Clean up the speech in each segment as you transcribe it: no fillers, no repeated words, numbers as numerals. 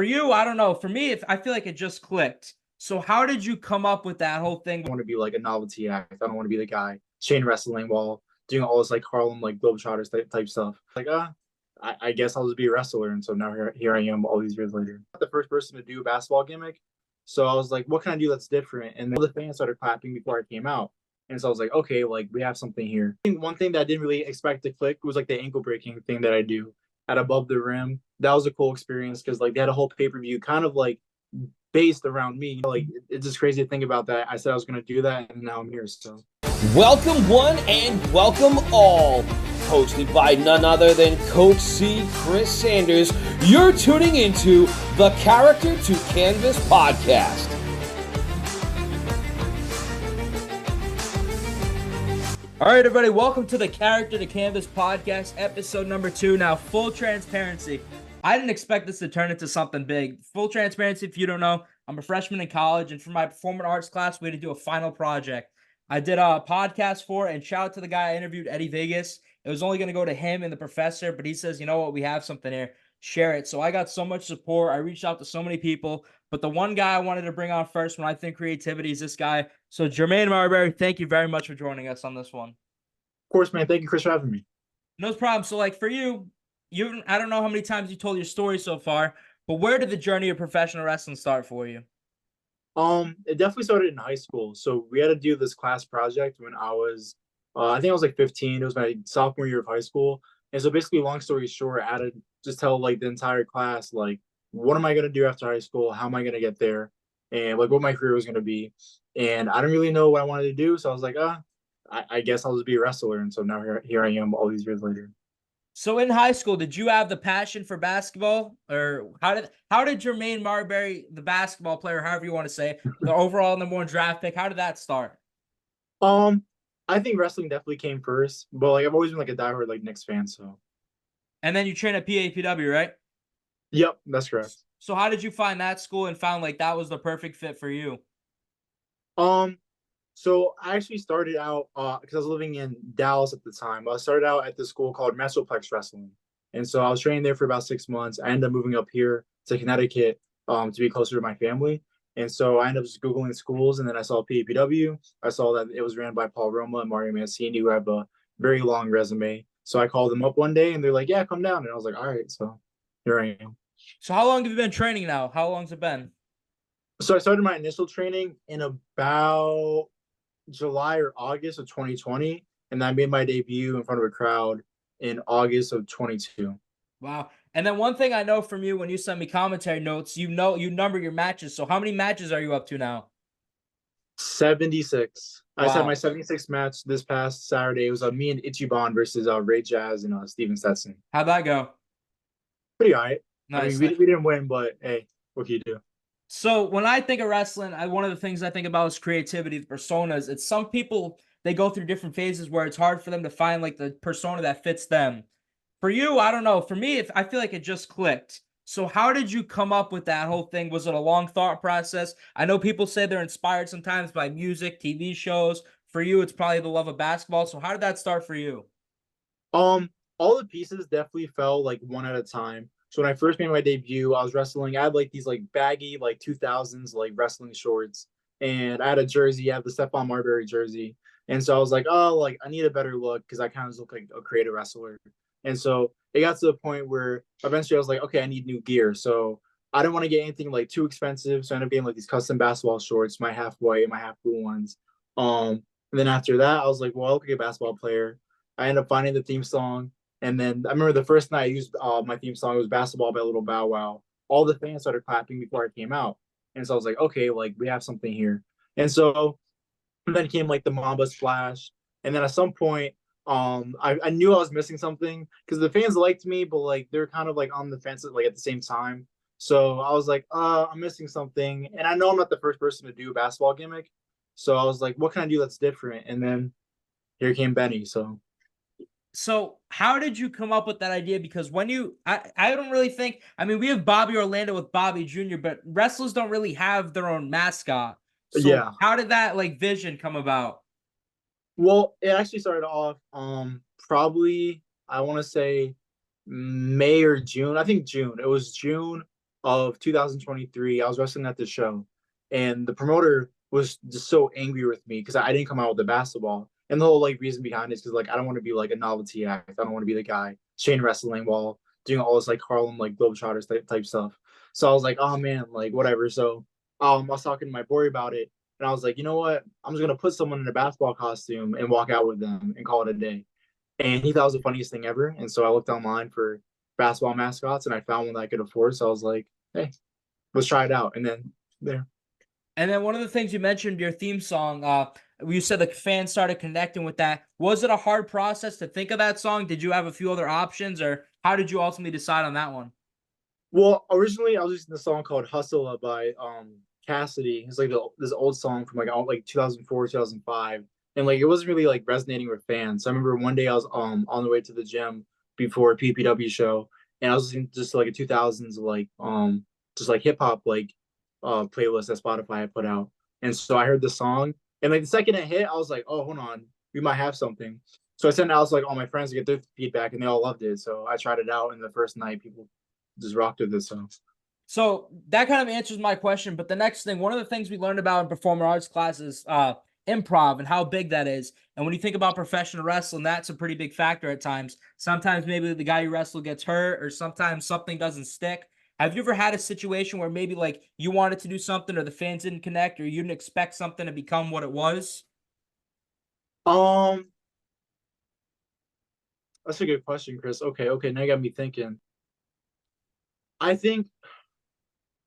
For you, I don't know. For me, I feel like it just clicked. So how did you come up with that whole thing? I want to be like a novelty act. I don't want to be the guy chain wrestling while doing all this like Harlem like Globetrotters type stuff. Like, I guess I'll just be a wrestler. And so now here I am all these years later. I'm not the first person to do a basketball gimmick. So I was like, what can I do that's different? And then all the fans started clapping before I came out. And so I was like, okay, like we have something here. I think one thing that I didn't really expect to click was like the ankle breaking thing that I do at Above the Rim. That was a cool experience because like they had a whole pay-per-view kind of like based around me. Like it's just crazy to think about that. I said I was going to do that, and now I'm here. So, welcome one and welcome all. Hosted by none other than Coach C, Chris Sanders. You're tuning into the Character to Canvas podcast. All right, everybody, welcome to the Character to Canvas podcast, episode number 2. Now, full transparency. I didn't expect this to turn into something big. Full transparency, if you don't know, I'm a freshman in college, and for my performing arts class, we had to do a final project. I did a podcast for it, and shout out to the guy I interviewed, Eddie Vegas. It was only going to go to him and the professor, but he says, you know what, we have something here. Share it. So I got so much support. I reached out to so many people, but the one guy I wanted to bring on first when I think creativity is this guy. So Jermaine Marbury, thank you very much for joining us on this one. of course, man. Thank you, Chris, for having me. No problem. So, like for you, I don't know how many times you told your story so far, but where did the journey of professional wrestling start for you? It definitely started in high school. So we had to do this class project when I was, I think I was like 15. It was my sophomore year of high school. And so basically, long story short, I had to just tell like the entire class, like, what am I going to do after high school? How am I going to get there? And like what my career was going to be. And I didn't really know what I wanted to do. So I was like, I guess I'll just be a wrestler. And so now here I am all these years later. So in high school, did you have the passion for basketball, or how did Jermaine Marbury, the basketball player, however you want to say, the overall number 1 draft pick, how did that start? Um, I think wrestling definitely came first, but like I've always been like a diehard like Knicks fan. So, And then you train at PAPW, right? yep, that's correct. So how did you find that school and found like that was the perfect fit for you? Um, so I actually started out because I was living in Dallas at the time. I started out at the school called Metroplex Wrestling, and so I was training there for about 6 months. I ended up moving up here to Connecticut to be closer to my family. And so I ended up just Googling schools, and then I saw PAPW. I saw that it was ran by Paul Roma and Mario Mancini, who have a very long resume. So I called them up one day, and they're like, "Yeah, come down." And I was like, "All right." So here I am. So how long have you been training now? How long's it been? So I started my initial training in about July or August of 2020, and I made my debut in front of a crowd in August of 22. Wow. And then one thing I know from you when you send me commentary notes, you number your matches. So how many matches are you up to now? 76. I just had my Wow. 76th match this past Saturday. It was me and Ichiban versus Ray Jazz and Steven Stetson. How'd that go? Pretty all right. I mean, Nice. we didn't win, but hey, what can you do? So when I think of wrestling, one of the things I think about is creativity, the personas. It's some people, they go through different phases where it's hard for them to find like the persona that fits them. For you, I don't know. For me, I feel like it just clicked. So how did you come up with that whole thing? Was it a long thought process? I know people say they're inspired sometimes by music, TV shows. For you, it's probably the love of basketball. So how did that start for you? All the pieces definitely fell like one at a time. So when I first made my debut, I was wrestling. I had like these like baggy like 2000s like wrestling shorts, and I had a jersey. I had the Stephon Marbury jersey, and so I was like, oh, like I need a better look because I kind of look like a creative wrestler. And so it got to the point where eventually I was like, okay, I need new gear. So I didn't want to get anything like too expensive, so I ended up getting like these custom basketball shorts, my half white and my half blue ones. And then after that, I was like, well, I look like a basketball player. I ended up finding the theme song. And then I remember the first night I used my theme song, it was Basketball by Little Bow Wow. All the fans started clapping before I came out. And so I was like, okay, like we have something here. And so then came like the Mamba Splash. And then at some point, I knew I was missing something because the fans liked me, but like they're kind of like on the fence like at the same time. So I was like, I'm missing something. And I know I'm not the first person to do a basketball gimmick. So I was like, what can I do that's different? And then here came Benny. So how did you come up with that idea? Because I don't really think, I mean, we have Bobby Orlando with Bobby Jr., but wrestlers don't really have their own mascot. So Yeah. how did that like vision come about? Well, it actually started off probably I want to say May or June. I think June. It was June of 2023. I was wrestling at the show, and the promoter was just so angry with me because I didn't come out with the basketball. And the whole like reason behind it is because like I don't want to be like a novelty act. I don't want to be the guy chain wrestling while doing all this like Harlem like Globetrotters type stuff. So I was like, oh man, like whatever. So I was talking to my boy about it, and I was like, you know what? I'm just gonna put someone in a basketball costume and walk out with them and call it a day. And he thought it was the funniest thing ever. And so I looked online for basketball mascots, and I found one that I could afford. So I was like, hey, let's try it out. And then there. And then one of the things you mentioned, your theme song, you said the fans started connecting with that. Was it a hard process to think of that song? Did you have a few other options, or how did you ultimately decide on that one? Well, originally I was listening to a song called "Hustle" by Cassidy. It's like this old song from like 2004, 2005, and like it wasn't really like resonating with fans. So I remember one day I was on the way to the gym before a PPW show, and I was listening to just like a 2000s like just like hip hop like playlist that Spotify had put out, and so I heard the song, and like the second it hit, I was like, oh, hold on, we might have something. So I sent it out to like all my friends to get their feedback, and they all loved it. So I tried it out, and the first night people just rocked with this song. So that kind of answers my question. But the next thing, one of the things we learned about in performing arts classes, improv and how big that is. And when you think about professional wrestling, that's a pretty big factor at times. Sometimes maybe the guy you wrestle gets hurt, or sometimes something doesn't stick. Have you ever had a situation where maybe like you wanted to do something or the fans didn't connect, or you didn't expect something to become what it was? Um, that's a good question, Chris. Okay, now you got me thinking. I think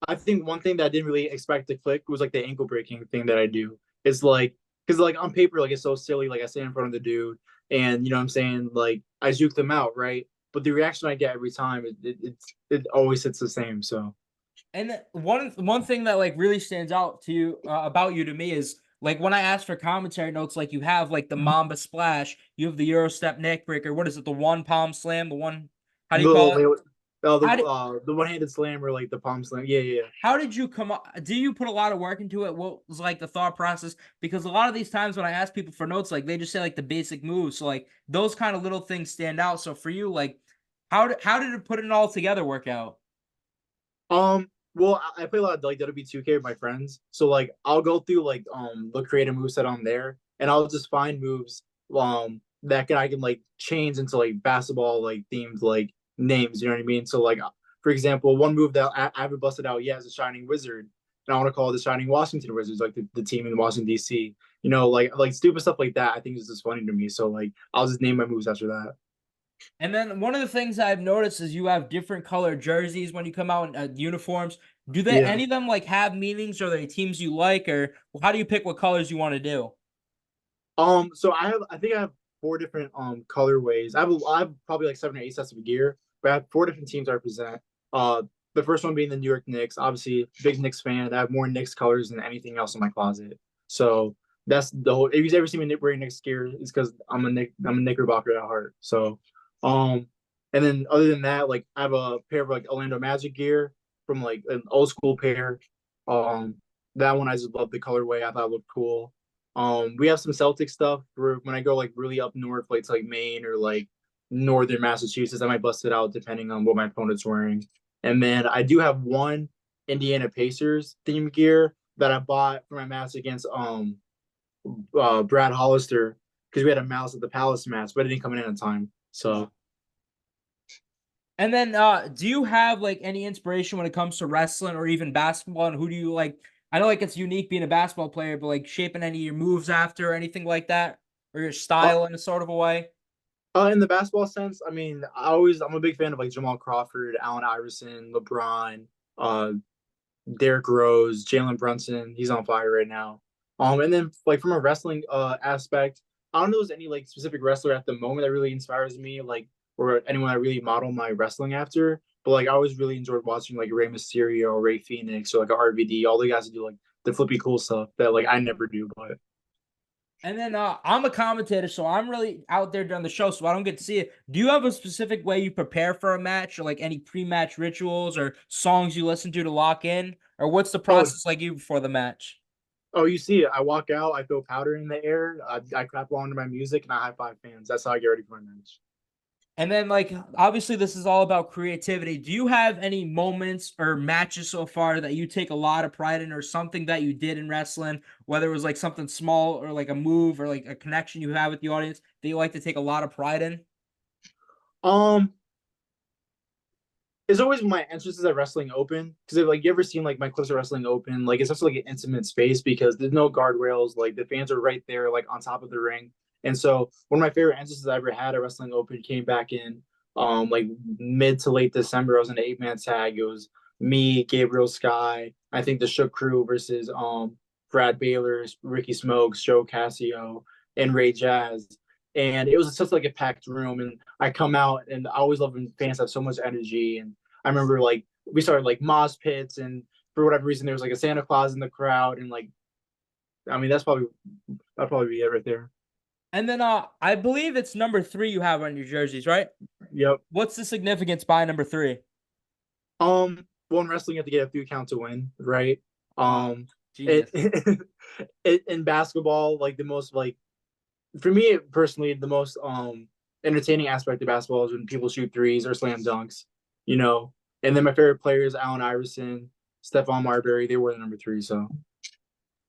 I think one thing that I didn't really expect to click was like the ankle breaking thing that I do. It's like because like on paper, like it's so silly. Like I stand in front of the dude, and you know what I'm saying, like I juke them out, right? But the reaction I get every time, it always hits the same. So And one thing that like really stands out to you about you to me is like when I ask for commentary notes, like you have like the Mamba Splash, you have the Euro Step Neck Breaker. What is it? The one palm slam, the one. How do you call it? the How did the one handed slam or like the palm slam. Yeah. how did you come up? Do you put a lot of work into it? What was like the thought process? Because a lot of these times when I ask people for notes, like they just say like the basic moves. So like those kind of little things stand out. So for you, like how did it put it all together work out? Well, I play a lot of like WB2K with my friends, so like I'll go through like the creative moveset on there, and I'll just find moves that I can like change into like basketball like themed like names. You know what I mean? So like for example, one move that I haven't busted out yet is the Shining Wizard, and I want to call it the Shining Washington Wizards, like the team in Washington D.C. You know, like stupid stuff like that. I think is just funny to me. So like I'll just name my moves after that. And then one of the things I've noticed is you have different colored jerseys when you come out in uniforms. Do they Yeah. any of them like have meanings? Or are they teams you like, or how do you pick what colors you want to do? So I think I have four different colorways. I have probably like 7 or 8 sets of gear, but I have four different teams I represent. Uh, the first one being the New York Knicks. Obviously, big Knicks fan. I have more Knicks colors than anything else in my closet. So that's the whole. If you ever see me wearing Knicks gear, it's because I'm a Knickerbocker at heart. So, um, and then other than that, like I have a pair of like Orlando Magic gear from like an old school pair. Um, that one I just love the colorway. I thought it looked cool. We have some Celtic stuff for when I go like really up north, like to like Maine or like northern Massachusetts. I might bust it out depending on what my opponent's wearing. And then I do have one Indiana Pacers theme gear that I bought for my match against Brad Hollister because we had a Mouse at the Palace match, but it didn't come in time. So And then do you have like any inspiration when it comes to wrestling or even basketball? And who do you like? I know like it's unique being a basketball player, but like shaping any of your moves after or anything like that, or your uh, style in a sort of a way. in the basketball sense, I mean, I'm a big fan of like Jamal Crawford, Allen Iverson, LeBron, uh Derrick Rose, Jalen Brunson, he's on fire right now. And then like from a wrestling aspect, I don't know if there's any like specific wrestler at the moment that really inspires me, like or anyone I really model my wrestling after. But like I always really enjoyed watching like Rey Mysterio or Ray Phoenix or like a RVD, all the guys that do like the flippy cool stuff that like I never do. But And then I'm a commentator, so I'm really out there during the show, so I don't get to see it. Do you have a specific way you prepare for a match, or like any pre-match rituals or songs you listen to lock in, or what's the oh process like you before the match? oh, you see it. I walk out, I throw powder in the air, I clap along to my music, and I high five fans. That's how I get ready for my match. And then, like, obviously, this is all about creativity. Do you have any moments or matches so far that you take a lot of pride in, or something that you did in wrestling, whether it was like something small or like a move or like a connection you have with the audience that you like to take a lot of pride in? Um, it's always my entrances at Wrestling Open because like you ever seen like my clips of Wrestling Open, like it's such like an intimate space because there's no guardrails, like the fans are right there, like on top of the ring. And so one of my favorite entrances I ever had at Wrestling Open came back in like mid to late December. I was in an 8-man tag. It was me, Gabriel Sky, I think the Shook Crew versus Brad Baylor, Ricky Smokes, Joe Cassio, and Ray Jazz. And it was such like a packed room. And I come out, and I always love when fans have so much energy. And I remember like we started like mosh pits, and for whatever reason there was like a Santa Claus in the crowd, and like I mean that'd probably be it right there. And then I believe it's number 3 you have on your jerseys, right? Yep. What's the significance behind number 3? Well, in wrestling you have to get a 3 count to win, right? Genius. In basketball, like the most like for me personally, the most entertaining aspect of basketball is when people shoot threes or slam dunks, you know. And then my favorite players, Allen Iverson, Stephon Marbury, they were the number 3.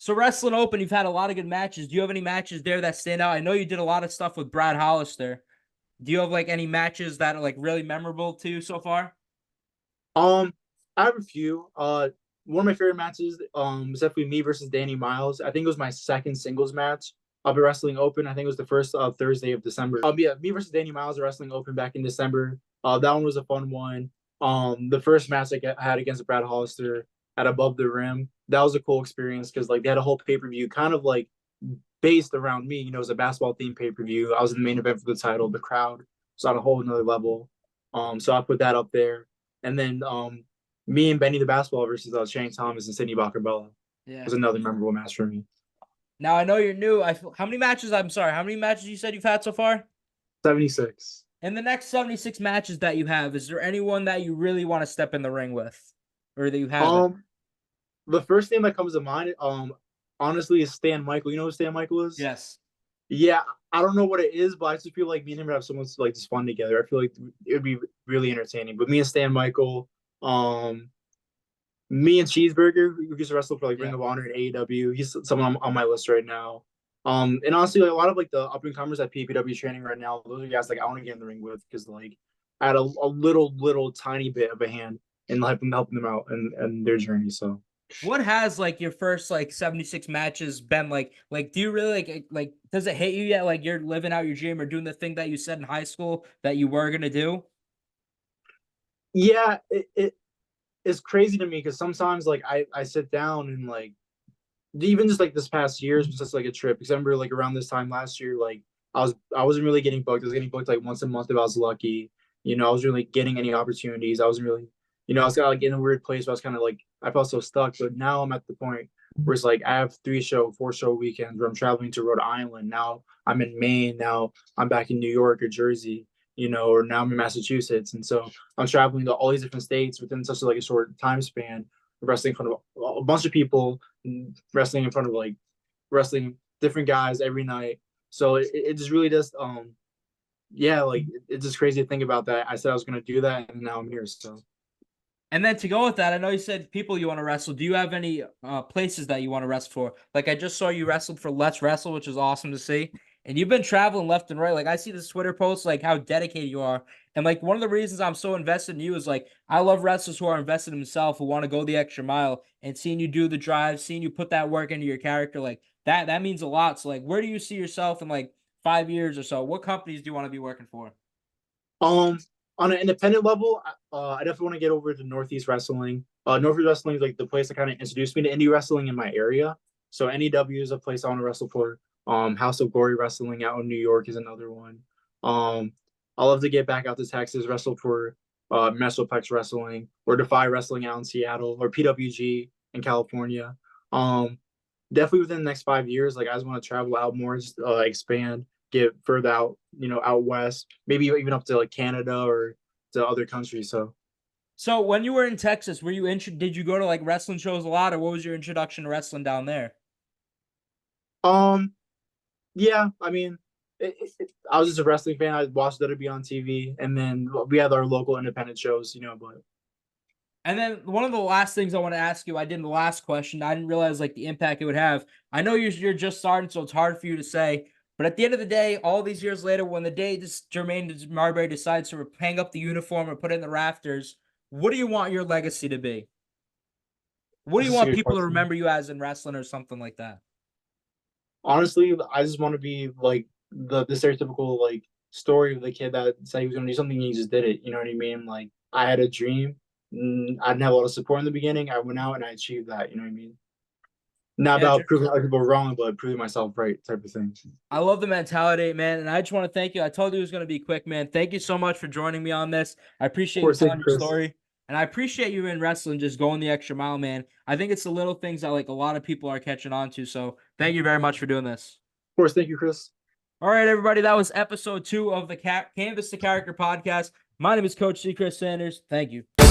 So Wrestling Open, you've had a lot of good matches. Do you have any matches there that stand out? I know you did a lot of stuff with Brad Hollister. Do you have like any matches that are like really memorable to you so far? I have a few. One of my favorite matches was definitely me versus Danny Miles. I think it was my second singles match of the Wrestling Open. I think it was the first Thursday of December. Yeah, me versus Danny Miles at Wrestling Open back in December. That one was a fun one. The first match I had against Brad Hollister at Above the Rim, that was a cool experience because like they had a whole pay-per-view kind of like based around me. You know, it was a basketball themed pay-per-view. I was in the main event for the title. The crowd was on a whole another level. So I put that up there. And then me and Benny the Basketball versus Shane Thomas and Sidney Bakarbella was another memorable match for me. Now I know you're new. How many matches? I'm sorry. How many matches you said you've had so far? 76. In the next 76 matches that you have, is there anyone that you really want to step in the ring with, or that you have? The first name that comes to mind, honestly, is Stan Michael. You know who Stan Michael is? Yes. Yeah, I don't know what it is, but I just feel like me and him would have so much like just fun together. I feel like it would be really entertaining. But me and Stan Michael, me and Cheeseburger, who used to wrestle for like Ring of Honor and AEW. He's someone on my list right now. And honestly, like a lot of like the up and comers at PAPW training right now, those are guys like I want to get in the ring with because like I had a little tiny bit of a hand in helping them out and their journey. So What has like your first like 76 matches been like? Like, do you really like does it hit you yet? Like you're living out your dream or doing the thing that you said in high school that you were gonna do? yeah, it is crazy to me because sometimes like I sit down and like even just like this past year was just like a trip because I remember like around this time last year like I wasn't really getting booked. I was getting booked like once a month if I was lucky. You know, I wasn't really getting any opportunities. I wasn't really, you know, I was kind of like in a weird place where I was kind of like I felt so stuck. But now I'm at the point where it's like I have 4 show weekends where I'm traveling to Rhode Island. Now I'm in Maine. Now I'm back in New York or Jersey. You know, or now I'm in Massachusetts, and so I'm traveling to all these different states within such like a short time span, wrestling in front of a bunch of people, wrestling in front of like wrestling different guys every night. So it just really does yeah, like it's just crazy to think about that. I said I was gonna do that and now I'm here. So And then to go with that, I know you said people you want to wrestle. Do you have any places that you want to wrestle for? Like I just saw you wrestled for Let's Wrestle, which is awesome to see. And you've been traveling left and right. Like I see this Twitter post, like how dedicated you are. And like one of the reasons I'm so invested in you is like I love wrestlers who are invested in themselves, who want to go the extra mile. And seeing you do the drive, seeing you put that work into your character, like that means a lot. So like, where do you see yourself in like 5 years or so? What companies do you want to be working for? on an independent level, I definitely want to get over to Northeast Wrestling. Northeast Wrestling is like the place that kind of introduced me to indie wrestling in my area. So NEW is a place I want to wrestle for. House of Glory Wrestling out in New York is another one. I love to get back out to Texas, wrestle for Metroplex Wrestling or Defy Wrestling out in Seattle or PWG in California. Definitely within the next 5 years, like I just want to travel out more, just expand, get further out, you know, out west, maybe even up to like Canada or to other countries. So when you were in Texas, were you did you go to like wrestling shows a lot, or what was your introduction to wrestling down there? um, yeah, I mean, I was just a wrestling fan. I watched WWE on TV, and then we had our local independent shows, but. And then one of the last things I want to ask you, I did in the last question. I didn't realize like the impact it would have. I know you're just starting, so it's hard for you to say. But at the end of the day, all these years later, when the day this Jermaine Marbury decides to hang up the uniform or put it in the rafters, what do you want your legacy to be? What do you That's a want good people to question. remember you as in wrestling or something like that? Honestly, I just want to be like the stereotypical like story of the kid that said he was going to do something and he just did it. You know what I mean? Like I had a dream. I didn't have a lot of support in the beginning. I went out and I achieved that. You know what I mean? Not Yeah, about proving other people wrong, but proving myself right, type of thing. I love the mentality, man. And I just want to thank you. I told you it was going to be quick, man. Thank you so much for joining me on this. I appreciate Of you course, thank telling you, your Chris. story. And I appreciate you in wrestling just going the extra mile, man. I think it's the little things that like a lot of people are catching on to. So thank you very much for doing this. Of course, thank you, Chris. All right, everybody. That was episode 2 of the Canvas to Character podcast. My name is Coach C. Chris Sanders. Thank you.